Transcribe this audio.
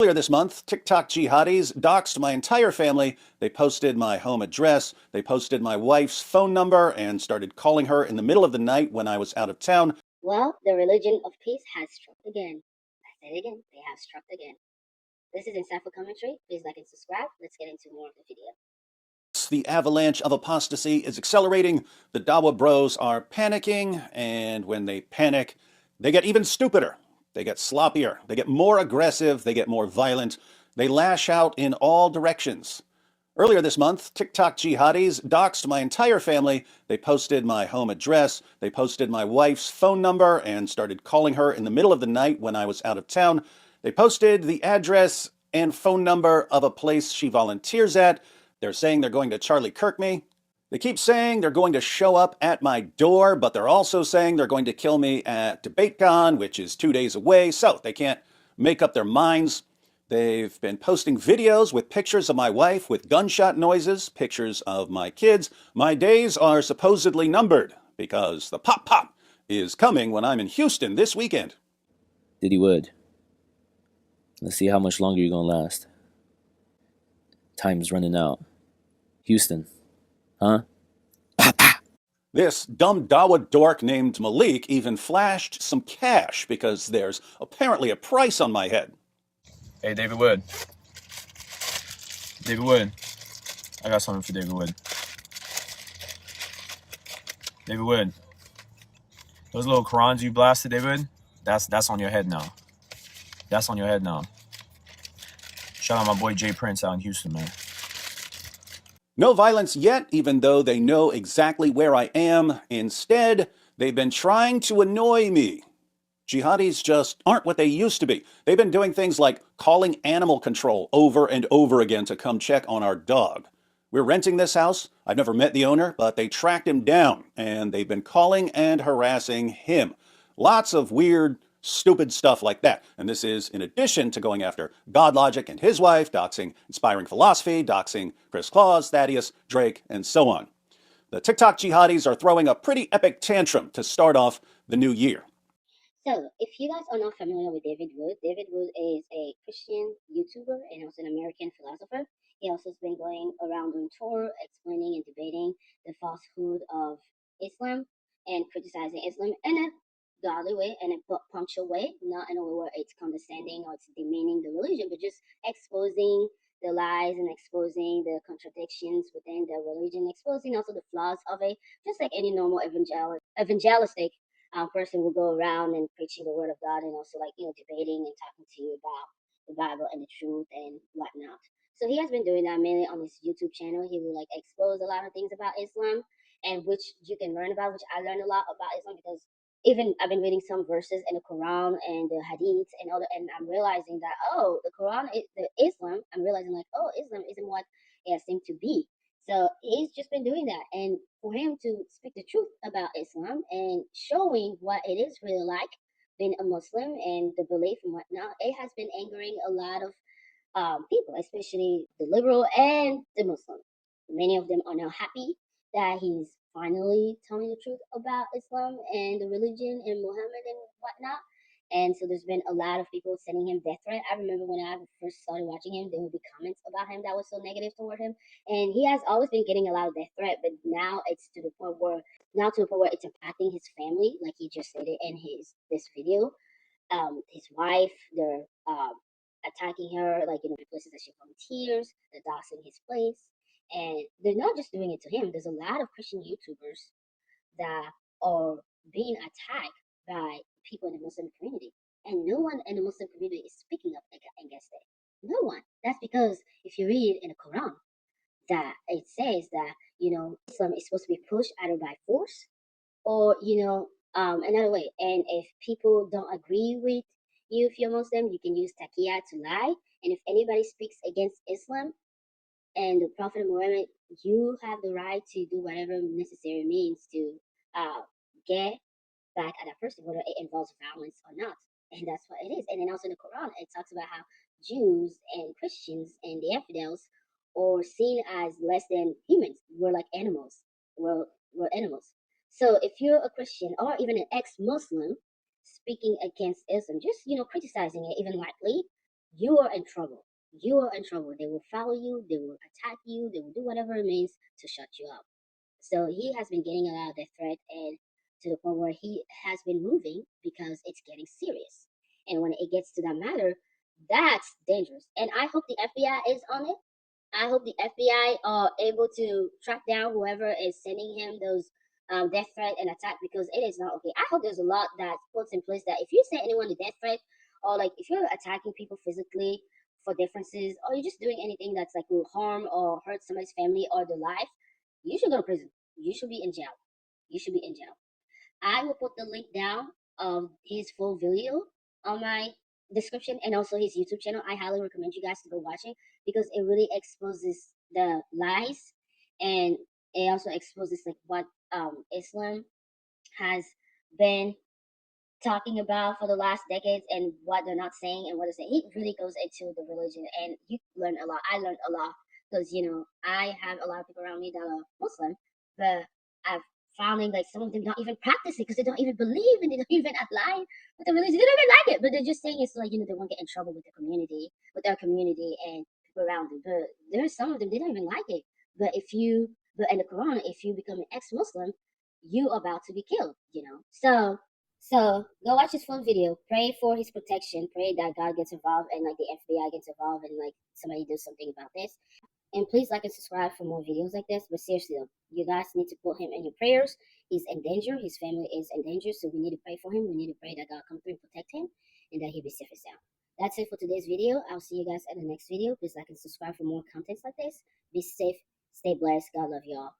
Earlier this month, TikTok jihadis doxed my entire family. They posted my home address, they posted my wife's phone number, and started calling her in the middle of the night when I was out of town. Well, the religion of peace has struck again. I say it again, they have struck again. This is Insightful Commentary. Please like and subscribe. Let's get into more of the video. The avalanche of apostasy is accelerating. The Dawa bros are panicking, and when they panic, they get even stupider. They get sloppier. They get more aggressive. They get more violent. They lash out in all directions. Earlier this month, TikTok jihadis doxed my entire family. They posted my home address, they posted my wife's phone number, and started calling her in the middle of the night when I was out of town. They posted the address and phone number of a place she volunteers at. They're saying they're going to Charlie Kirk me. They keep saying they're going to show up at my door, but they're also saying they're going to kill me at DebateCon, which is 2 days away, so they can't make up their minds. They've been posting videos with pictures of my wife with gunshot noises, pictures of my kids. My days are supposedly numbered because the pop pop is coming when I'm in Houston this weekend. Diddy Wood. Let's see how much longer you're gonna last. Time's running out. Houston. Huh? This dumb Dawa dork named Malik even flashed some cash because there's apparently a price on my head. Hey, David Wood. David Wood. I got something for David Wood. David Wood. Those little Qurans you blasted, David, that's on your head now. That's on your head now. Shout out my boy Jay Prince out in Houston, man. No violence yet, even though they know exactly where I am. Instead, they've been trying to annoy me. Jihadis just aren't what they used to be. They've been doing things like calling animal control over and over again to come check on our dog. We're renting this house. I've never met the owner, but they tracked him down, and they've been calling and harassing him. Lots of weird, stupid stuff like that. And this is in addition to going after God Logic and his wife, doxing Inspiring Philosophy, doxing Chris Claus, Thaddeus, Drake, and so on. The TikTok jihadis are throwing a pretty epic tantrum to start off the new year. So, if you guys are not familiar with David Wood is a Christian YouTuber and also an American philosopher. He also has been going around on tour explaining and debating the falsehood of Islam and criticizing Islam in a godly way and a punctual way, not in a way where it's condescending or it's demeaning the religion, but just exposing the lies and exposing the contradictions within the religion, exposing also the flaws of it, just like any normal evangelistic person will go around and preaching the word of God and also like debating and talking to you about the Bible and the truth and whatnot. So he has been doing that mainly on his YouTube channel. He will like expose a lot of things about Islam and which you can learn about, which I learned a lot about Islam because even I've been reading some verses in the Quran and the Hadiths and other, and I'm realizing that the Quran is the Islam. I'm realizing like Islam isn't what it seemed to be. So he's just been doing that, and for him to speak the truth about Islam and showing what it is really like being a Muslim and the belief and whatnot, it has been angering a lot of people, especially the liberal and the Muslim. Many of them are now happy that he's finally telling the truth about Islam and the religion and Muhammad and whatnot. And so there's been a lot of people sending him death threat. I remember when I first started watching him, there would be comments about him that was so negative toward him. And he has always been getting a lot of death threat, but now it's to the point where it's impacting his family, like he just stated in this video. His wife, they're attacking her, like places that she volunteers, they're doxing his place. And they're not just doing it to him. There's a lot of Christian YouTubers that are being attacked by people in the Muslim community. And no one in the Muslim community is speaking up against it. No one. That's because if you read in the Quran, that it says that, Islam is supposed to be pushed either by force or, another way. And if people don't agree with you, if you're Muslim, you can use taqiyya to lie. And if anybody speaks against Islam, and the Prophet Muhammad, you have the right to do whatever necessary means to get back at that person, whether it involves violence or not. And that's what it is. And then also in the Quran, it talks about how Jews and Christians and the infidels are seen as less than humans. We're like animals. We're animals. So if you're a Christian or even an ex-Muslim speaking against Islam, just criticizing it even lightly, you are in trouble. You are in trouble. They will follow you, they will attack you, they will do whatever it means to shut you up. So he has been getting a lot of death threat, and to the point where he has been moving because it's getting serious. And when it gets to that matter, that's dangerous. And I hope the FBI is on it. I hope the FBI are able to track down whoever is sending him those death threat and attack, because it is not okay. I hope there's a lot that puts in place that if you send anyone a death threat, or like if you're attacking people physically for differences, or you're just doing anything that's like will harm or hurt somebody's family or their life, you should go to prison. You should be in jail. You should be in jail. I will put the link down of his full video on my description, and also his YouTube channel. I highly recommend you guys to go watching, because it really exposes the lies, and it also exposes like what Islam has been talking about for the last decades, and what they're not saying and what they're saying. He really goes into the religion, and you learn a lot. I learned a lot because I have a lot of people around me that are Muslim, but I've finding like some of them don't even practice it because they don't even believe and they don't even align with the religion. They don't even like it, but they're just saying it's like they won't get in trouble with the community, with their community and people around them. But there's some of them they don't even like it. But in the Quran, if you become an ex-Muslim, you are about to be killed. So go watch his full video. Pray for his protection. Pray that God gets involved and like the FBI gets involved and like somebody does something about this. And please like and subscribe for more videos like this. But seriously though, you guys need to put him in your prayers. He's in danger. His family is in danger. So we need to pray for him. We need to pray that God come through and protect him and that he be safe and sound. That's it for today's video. I'll see you guys in the next video. Please like and subscribe for more contents like this. Be safe. Stay blessed. God love y'all.